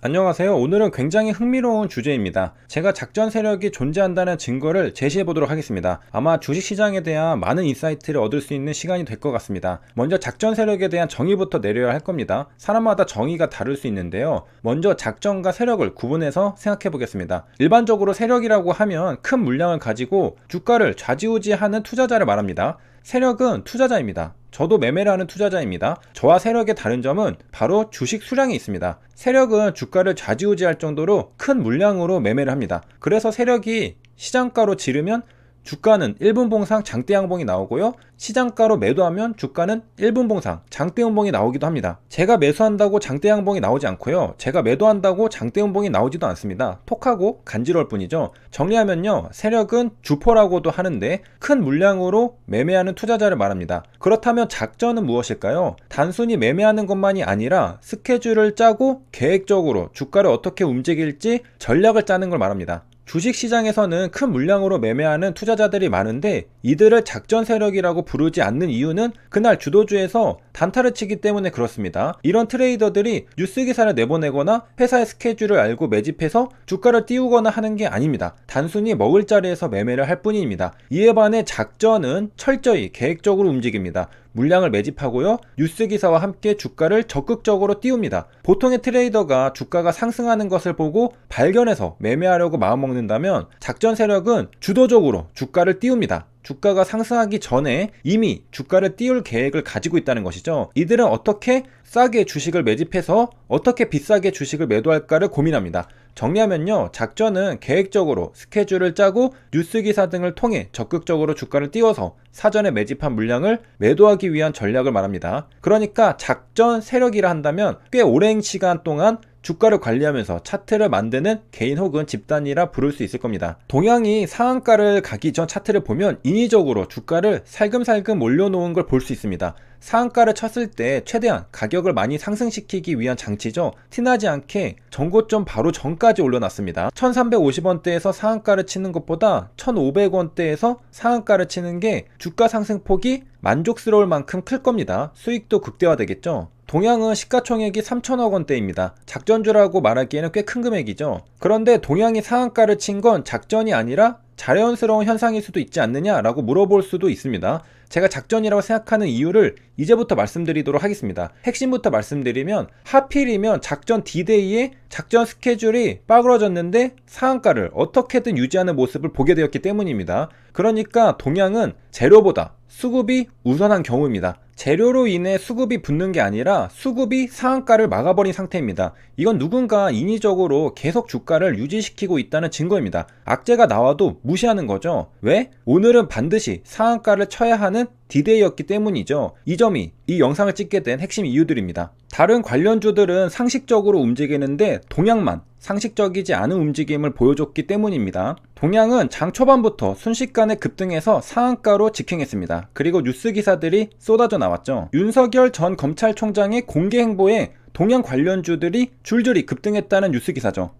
안녕하세요. 오늘은 굉장히 흥미로운 주제입니다. 제가 작전 세력이 존재한다는 증거를 제시해 보도록 하겠습니다. 아마 주식시장에 대한 많은 인사이트를 얻을 수 있는 시간이 될 것 같습니다. 먼저 작전 세력에 대한 정의부터 내려야 할 겁니다. 사람마다 정의가 다를 수 있는데요. 먼저 작전과 세력을 구분해서 생각해 보겠습니다. 일반적으로 세력이라고 하면 큰 물량을 가지고 주가를 좌지우지하는 투자자를 말합니다. 세력은 투자자입니다. 저도 매매를 하는 투자자입니다. 저와 세력의 다른 점은 바로 주식 수량이 있습니다. 세력은 주가를 좌지우지할 정도로 큰 물량으로 매매를 합니다. 그래서 세력이 시장가로 지르면 주가는 1분 봉상 장대 양봉이 나오고요. 시장가로 매도하면 주가는 1분 봉상 장대 음봉이 나오기도 합니다. 제가 매수한다고 장대 양봉이 나오지 않고요. 제가 매도한다고 장대 음봉이 나오지도 않습니다. 톡하고 간지러울 뿐이죠. 정리하면요. 세력은 주포라고도 하는데 큰 물량으로 매매하는 투자자를 말합니다. 그렇다면 작전은 무엇일까요? 단순히 매매하는 것만이 아니라 스케줄을 짜고 계획적으로 주가를 어떻게 움직일지 전략을 짜는 걸 말합니다. 주식시장에서는 큰 물량으로 매매하는 투자자들이 많은데 이들을 작전 세력이라고 부르지 않는 이유는 그날 주도주에서 단타를 치기 때문에 그렇습니다. 이런 트레이더들이 뉴스 기사를 내보내거나 회사의 스케줄을 알고 매집해서 주가를 띄우거나 하는 게 아닙니다. 단순히 먹을 자리에서 매매를 할 뿐입니다. 이에 반해 작전은 철저히 계획적으로 움직입니다. 물량을 매집하고요. 뉴스 기사와 함께 주가를 적극적으로 띄웁니다. 보통의 트레이더가 주가가 상승하는 것을 보고 발견해서 매매하려고 마음먹는다면 작전 세력은 주도적으로 주가를 띄웁니다. 주가가 상승하기 전에 이미 주가를 띄울 계획을 가지고 있다는 것이죠. 이들은 어떻게 싸게 주식을 매집해서 어떻게 비싸게 주식을 매도할까를 고민합니다. 정리하면요. 작전은 계획적으로 스케줄을 짜고 뉴스 기사 등을 통해 적극적으로 주가를 띄워서 사전에 매집한 물량을 매도하기 위한 전략을 말합니다. 그러니까 작전 세력이라 한다면 꽤 오랜 시간 동안 주가를 관리하면서 차트를 만드는 개인 혹은 집단이라 부를 수 있을 겁니다. 동향이 상한가를 가기 전 차트를 보면 인위적으로 주가를 살금살금 올려놓은 걸 볼 수 있습니다. 상한가를 쳤을 때 최대한 가격을 많이 상승시키기 위한 장치죠. 티나지 않게 전고점 바로 전까지 올려놨습니다. 1350원대에서 상한가를 치는 것보다 1500원대에서 상한가를 치는 게 주가 상승폭이 만족스러울 만큼 클 겁니다. 수익도 극대화되겠죠. 동향은 시가총액이 3천억 원대입니다. 작전주라고 말하기에는 꽤 큰 금액이죠. 그런데 동향이 상한가를 친 건 작전이 아니라 자연스러운 현상일 수도 있지 않느냐라고 물어볼 수도 있습니다. 제가 작전이라고 생각하는 이유를 이제부터 말씀드리도록 하겠습니다. 핵심부터 말씀드리면 하필이면 작전 D-Day에 작전 스케줄이 빠그러졌는데 상한가를 어떻게든 유지하는 모습을 보게 되었기 때문입니다. 그러니까 동향은 재료보다 수급이 우선한 경우입니다. 재료로 인해 수급이 붙는 게 아니라 수급이 상한가를 막아버린 상태입니다. 이건 누군가 인위적으로 계속 주가를 유지시키고 있다는 증거입니다. 악재가 나와도 무시하는 거죠. 왜? 오늘은 반드시 상한가를 쳐야 하는 D-Day였기 때문이죠. 이 점이 이 영상을 찍게 된 핵심 이유들입니다. 다른 관련주들은 상식적으로 움직이는데 동향만 상식적이지 않은 움직임을 보여줬기 때문입니다. 동향은 장 초반부터 순식간에 급등해서 상한가로 직행했습니다. 그리고 뉴스 기사들이 쏟아져 나왔죠. 윤석열 전 검찰총장의 공개 행보에 동향 관련주들이 줄줄이 급등했다는 뉴스 기사죠.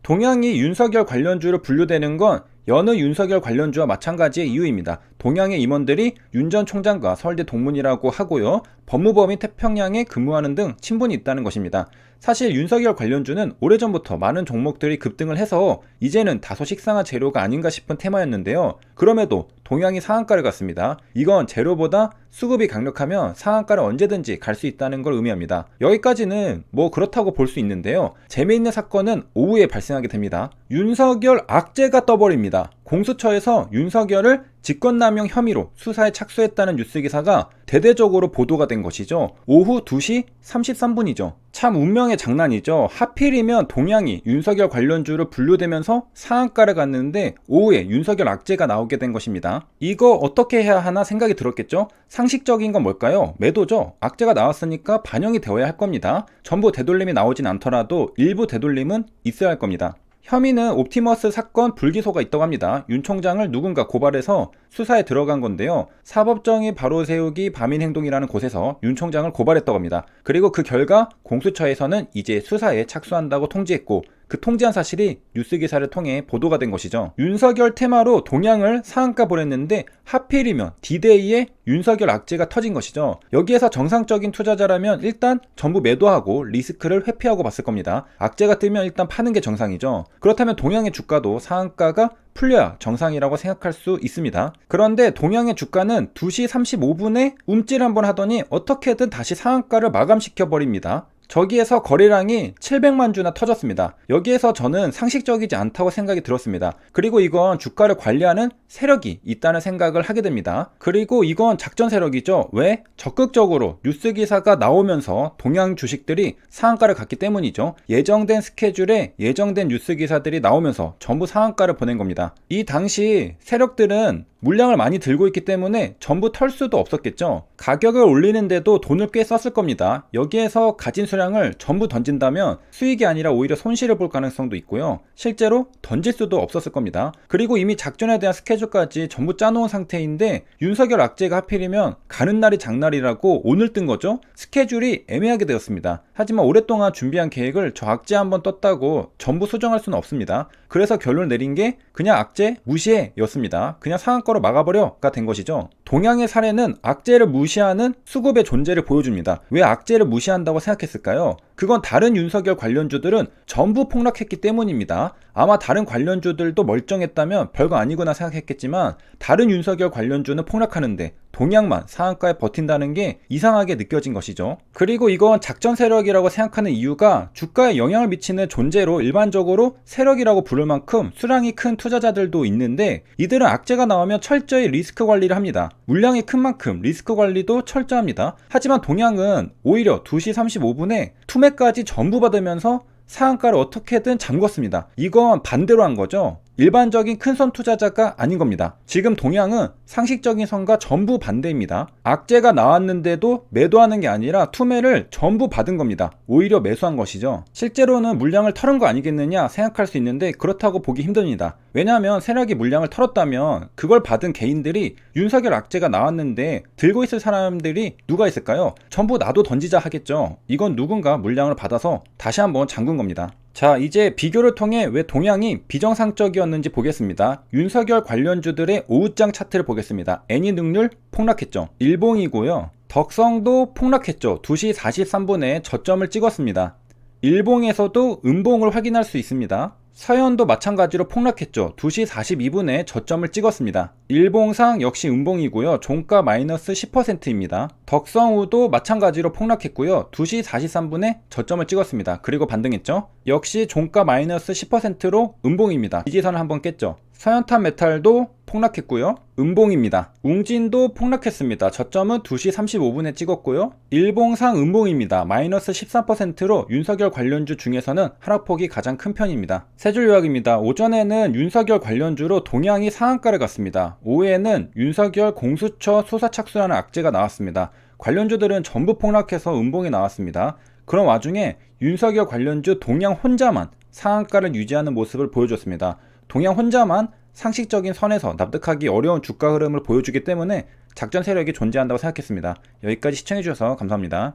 동향이 윤석열 관련주로 분류되는 건 여느 윤석열 관련주와 마찬가지의 이유입니다. 동향의 임원들이 윤 전 총장과 서울대 동문이라고 하고요. 법무법인 태평양에 근무하는 등 친분이 있다는 것입니다. 사실 윤석열 관련주는 오래전부터 많은 종목들이 급등을 해서 이제는 다소 식상한 재료가 아닌가 싶은 테마였는데요. 그럼에도 동향이 상한가를 갔습니다. 이건 재료보다 수급이 강력하면 상한가를 언제든지 갈 수 있다는 걸 의미합니다. 여기까지는 뭐 그렇다고 볼 수 있는데요. 재미있는 사건은 오후에 발생하게 됩니다. 윤석열 악재가 떠버립니다. 공수처에서 윤석열을 직권남용 혐의로 수사에 착수했다는 뉴스 기사가 대대적으로 보도가 된 것이죠. 오후 2시 33분이죠. 참 운명의 장난이죠. 하필이면 동향이 윤석열 관련주로 분류되면서 상한가를 갔는데 오후에 윤석열 악재가 나오게 된 것입니다. 이거 어떻게 해야 하나 생각이 들었겠죠? 상식적인 건 뭘까요? 매도죠. 악재가 나왔으니까 반영이 되어야 할 겁니다. 전부 되돌림이 나오진 않더라도 일부 되돌림은 있어야 할 겁니다. 혐의는 옵티머스 사건 불기소가 있다고 합니다. 윤 총장을 누군가 고발해서 수사에 들어간 건데요. 사법정의 바로 세우기 밤인행동이라는 곳에서 윤 총장을 고발했다고 합니다. 그리고 그 결과 공수처에서는 이제 수사에 착수한다고 통지했고 그 통지한 사실이 뉴스 기사를 통해 보도가 된 것이죠. 윤석열 테마로 동향을 상한가 보냈는데 하필이면 디데이에 윤석열 악재가 터진 것이죠. 여기에서 정상적인 투자자라면 일단 전부 매도하고 리스크를 회피하고 봤을 겁니다. 악재가 뜨면 일단 파는 게 정상이죠. 그렇다면 동향의 주가도 상한가가 풀려야 정상이라고 생각할 수 있습니다. 그런데 동향의 주가는 2시 35분에 움찔 한번 하더니 어떻게든 다시 상한가를 마감시켜 버립니다. 저기에서 거래량이 700만 주나 터졌습니다. 여기에서 저는 상식적이지 않다고 생각이 들었습니다. 그리고 이건 주가를 관리하는 세력이 있다는 생각을 하게 됩니다. 그리고 이건 작전 세력이죠. 왜? 적극적으로 뉴스 기사가 나오면서 동향 주식들이 상한가를 갔기 때문이죠. 예정된 스케줄에 예정된 뉴스 기사들이 나오면서 전부 상한가를 보낸 겁니다. 이 당시 세력들은 물량을 많이 들고 있기 때문에 전부 털 수도 없었겠죠. 가격을 올리는데도 돈을 꽤 썼을 겁니다. 여기에서 가진 수량을 전부 던진다면 수익이 아니라 오히려 손실을 볼 가능성도 있고요. 실제로 던질 수도 없었을 겁니다. 그리고 이미 작전에 대한 스케줄까지 전부 짜놓은 상태인데 윤석열 악재가 하필이면 가는 날이 장날이라고 오늘 뜬 거죠. 스케줄이 애매하게 되었습니다. 하지만 오랫동안 준비한 계획을 저 악재 한번 떴다고 전부 수정할 수는 없습니다. 그래서 결론을 내린 게 그냥 악재 무시해 였습니다. 그냥 상한가로 막아버려가 된 것이죠. 동향의 사례는 악재를 무시하는 수급의 존재를 보여줍니다. 왜 악재를 무시한다고 생각했을까요? 그건 다른 윤석열 관련주들은 전부 폭락했기 때문입니다. 아마 다른 관련주들도 멀쩡했다면 별거 아니구나 생각했겠지만 다른 윤석열 관련주는 폭락하는데 동향만 상한가에 버틴다는 게 이상하게 느껴진 것이죠. 그리고 이건 작전 세력이라고 생각하는 이유가 주가에 영향을 미치는 존재로 일반적으로 세력이라고 부를 만큼 수량이 큰 투자자들도 있는데 이들은 악재가 나오면 철저히 리스크 관리를 합니다. 물량이 큰 만큼 리스크 관리도 철저합니다. 하지만 동향은 오히려 2시 35분에 투매까지 전부 받으면서 상한가를 어떻게든 잠궜습니다. 이건 반대로 한 거죠. 일반적인 큰손 투자자가 아닌 겁니다. 지금 동향은 상식적인 선과 전부 반대입니다. 악재가 나왔는데도 매도하는 게 아니라 투매를 전부 받은 겁니다. 오히려 매수한 것이죠. 실제로는 물량을 털은 거 아니겠느냐 생각할 수 있는데 그렇다고 보기 힘듭니다. 왜냐하면 세력이 물량을 털었다면 그걸 받은 개인들이 윤석열 악재가 나왔는데 들고 있을 사람들이 누가 있을까요? 전부 나도 던지자 하겠죠. 이건 누군가 물량을 받아서 다시 한번 잠근 겁니다. 자, 이제 비교를 통해 왜 동향이 비정상적이었는지 보겠습니다. 윤석열 관련주들의 오후장 차트를 보겠습니다. 애니능률 폭락했죠. 일봉이고요. 덕성도 폭락했죠. 2시 43분에 저점을 찍었습니다. 일봉에서도 음봉을 확인할 수 있습니다. 서현도 마찬가지로 폭락했죠. 2시 42분에 저점을 찍었습니다. 일봉상 역시 음봉이고요. 종가 마이너스 10%입니다. 덕성우도 마찬가지로 폭락했고요. 2시 43분에 저점을 찍었습니다. 그리고 반등했죠. 역시 종가 마이너스 10%로 음봉입니다. 지지선을 한번 깼죠. 서현탄 메탈도 폭락했고요. 음봉입니다. 웅진도 폭락했습니다. 저점은 2시 35분에 찍었고요. 일봉상 음봉입니다. 마이너스 13%로 윤석열 관련주 중에서는 하락폭이 가장 큰 편입니다. 세 줄 요약입니다. 오전에는 윤석열 관련주로 동향이 상한가를 갔습니다. 오후에는 윤석열 공수처 수사 착수라는 악재가 나왔습니다. 관련주들은 전부 폭락해서 음봉이 나왔습니다. 그런 와중에 윤석열 관련주 동향 혼자만 상한가를 유지하는 모습을 보여줬습니다. 동향 혼자만 상식적인 선에서 납득하기 어려운 주가 흐름을 보여주기 때문에 작전 세력이 존재한다고 생각했습니다. 여기까지 시청해주셔서 감사합니다.